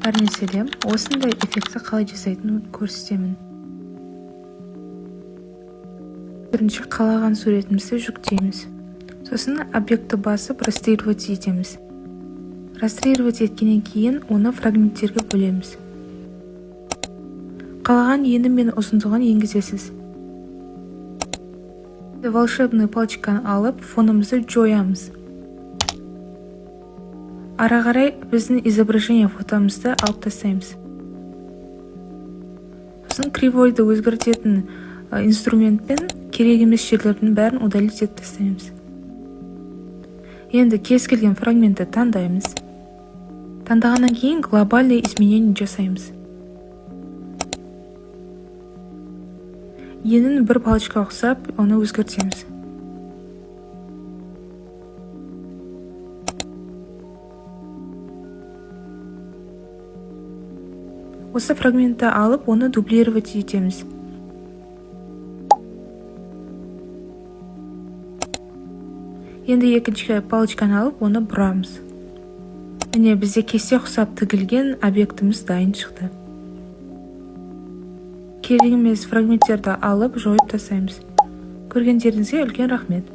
Бар мәселем осындай эффектті қалай жасайтынын көрсетемін. Бірінші қалаған суретімізді жүктейміз. Сосын объектті басып растрировать етеміз. Растрировать еткеннен кейін оны фрагменттерге бөлеміз. Қалаған ені мен ұзындығын енгізесіз. Волшебный палочканы алып, фонымызды жоямыз. Ара қарай біздің изображение фотомызды алып тастаймыз. Сосын кривойды өзгертетін инструментпен керек емес жерлердің бәрін удалить етіп тастаймыз. Енді кез келген фрагментті таңдаймыз. Таңдағаннан кейін глобальный изменение жасаймыз. Енін бір палочка ұқсап, оны өзгертеміз. Осы фрагментті алып, оны дублировать етеміз. Енді екінші палочканы алып, оны бұрамыз. Міне бізде кесте ұқсап тігілген объектіміз дайын шықты. Керек емес фрагменттерді алып, жойып тастаймыз. Көргендеріңізге үлкен рахмет.